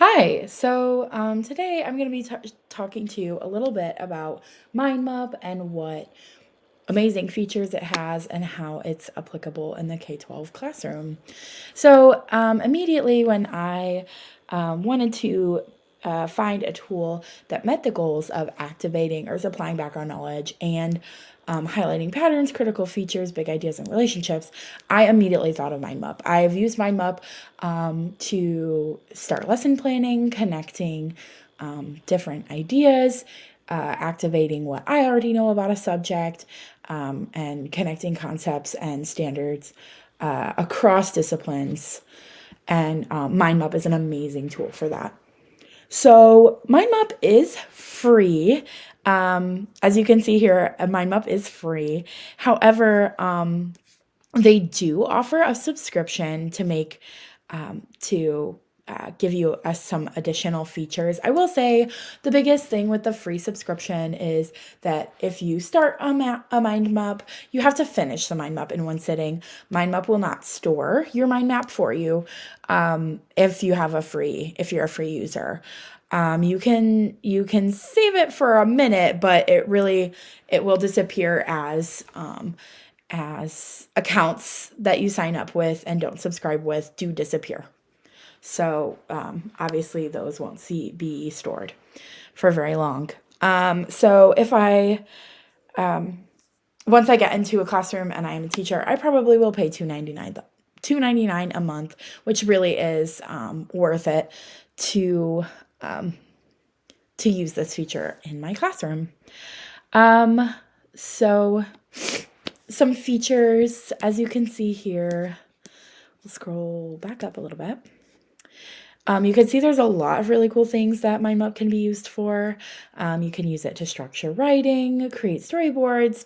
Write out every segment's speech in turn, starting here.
Hi. Today I'm going to be talking to you a little bit about MindMup and what amazing features it has and how it's applicable in the K-12 classroom. Immediately when I wanted to find a tool that met the goals of activating or supplying background knowledge and highlighting patterns, critical features, big ideas, and relationships, I immediately thought of MindMup. I've used MindMup to start lesson planning, connecting different ideas, activating what I already know about a subject, and connecting concepts and standards across disciplines. And MindMup is an amazing tool for that. So MindMup is free. As you can see here, MindMup is free. However, they do offer a subscription to make to give you some additional features. I will say the biggest thing with the free subscription is that if you start a mind map, you have to finish the mind map in one sitting. MindMup will not store your mind map for you if you're a free user. You can save it for a minute, but it will disappear as accounts that you sign up with and don't subscribe with do disappear. So obviously those won't be stored for very long. So if I once I get into a classroom and I am a teacher, I probably will pay $2.99 a month, which really is worth it to use this feature in my classroom. So some features, as you can see here, we'll scroll back up a little bit. You can see there's a lot of really cool things that MindMup can be used for. You can use it to structure writing, create storyboards,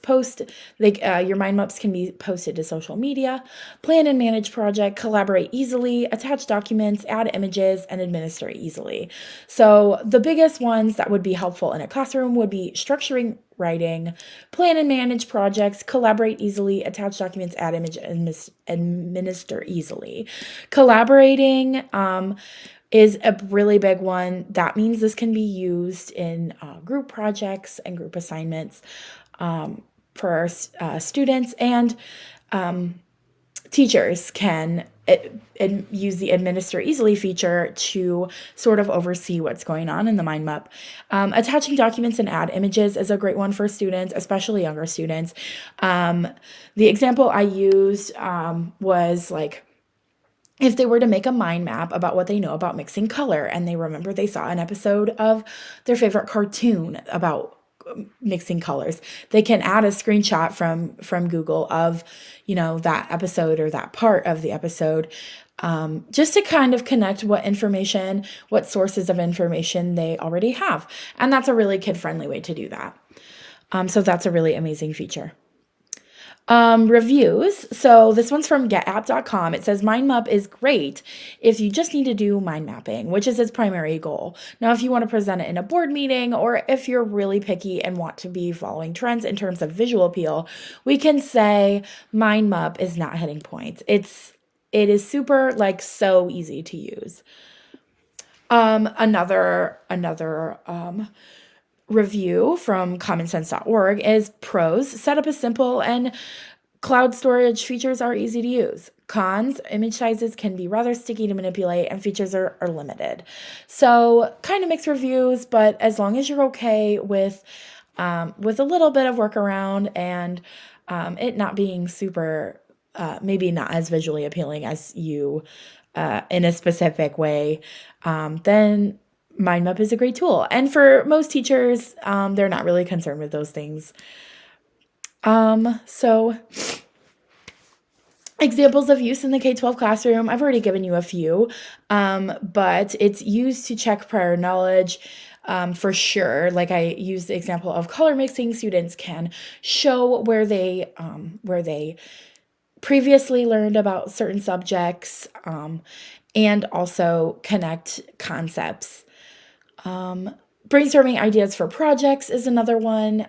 your MindMups can be posted to social media, plan and manage project, collaborate easily, attach documents, add images, and administer easily. So the biggest ones that would be helpful in a classroom would be structuring writing, plan and manage projects, collaborate easily, attach documents, add images, and administer easily. Collaborating is a really big one. That means this can be used in group projects and group assignments for our students, and teachers can use the administer easily feature to sort of oversee what's going on in the MindMup. Attaching documents and add images is a great one for students, especially younger students. The example I used was like, if they were to make a mind map about what they know about mixing color and they remember they saw an episode of their favorite cartoon about mixing colors, they can add a screenshot from Google of, that episode or that part of the episode, just to kind of connect what sources of information they already have. And that's a really kid-friendly way to do that. So that's a really amazing feature. Reviews. So this one's from getapp.com. It says MindMup is great if you just need to do mind mapping, which is its primary goal. Now, if you want to present it in a board meeting, or if you're really picky and want to be following trends in terms of visual appeal, we can say MindMup is not hitting points. It is super so easy to use. Another review from commonsense.org is pros: set up a simple and cloud storage features are easy to use. Cons: image sizes can be rather sticky to manipulate and features are limited. So kind of mixed reviews, but as long as you're okay with a little bit of workaround and it not being super, maybe not as visually appealing as you in a specific way, then MindMup is a great tool. And for most teachers, they're not really concerned with those things. So examples of use in the K-12 classroom, I've already given you a few, but it's used to check prior knowledge. For sure, like I used the example of color mixing, students can show where they previously learned about certain subjects, and also connect concepts. Brainstorming ideas for projects is another one.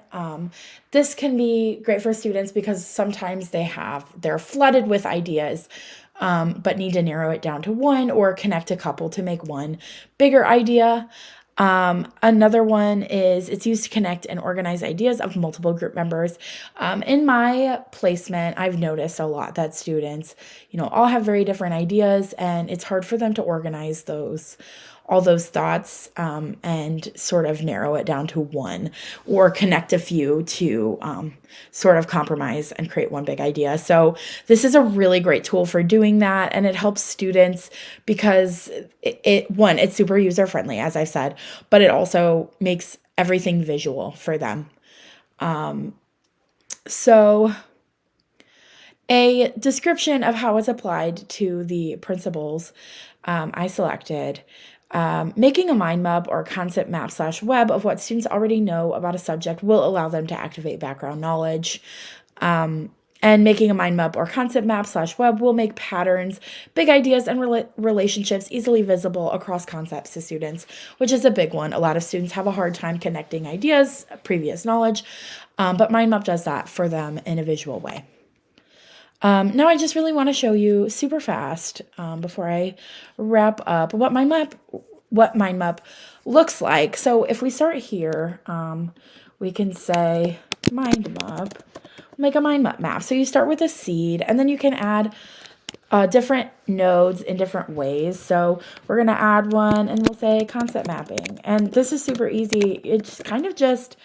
This can be great for students because sometimes they're flooded with ideas but need to narrow it down to one or connect a couple to make one bigger idea. Another one is it's used to connect and organize ideas of multiple group members. In my placement, I've noticed a lot that students, all have very different ideas, and it's hard for them to organize all those thoughts, and sort of narrow it down to one or connect a few to sort of compromise and create one big idea. So this is a really great tool for doing that, and it helps students because it's super user friendly, as I've said, but it also makes everything visual for them. So a description of how it's applied to the principles I selected. Making a mind map or concept map / web of what students already know about a subject will allow them to activate background knowledge. And making a mind map or concept map / web will make patterns, big ideas, and relationships easily visible across concepts to students, which is a big one. A lot of students have a hard time connecting ideas, previous knowledge, but mind map does that for them in a visual way. Now I just really want to show you super fast, before I wrap up, what MindMup looks like. So if we start here, we can say MindMup, make a MindMup map. So you start with a seed, and then you can add different nodes in different ways. So we're going to add one, and we'll say concept mapping. And this is super easy. It's kind of just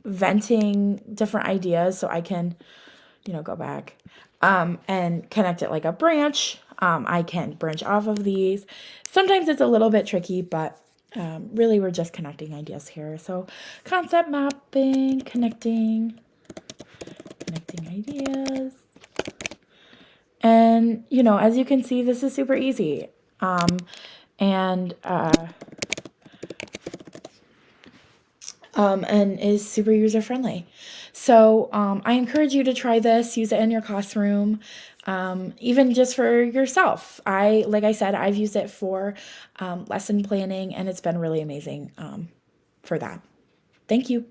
venting different ideas, so I can go back and connect it like a branch. I can branch off of these. Sometimes it's a little bit tricky, but really we're just connecting ideas here. So concept mapping, connecting ideas. And, as you can see, this is super easy. And is super user friendly. So I encourage you to try this, use it in your classroom, even just for yourself. Like I said, I've used it for lesson planning, and it's been really amazing for that. Thank you.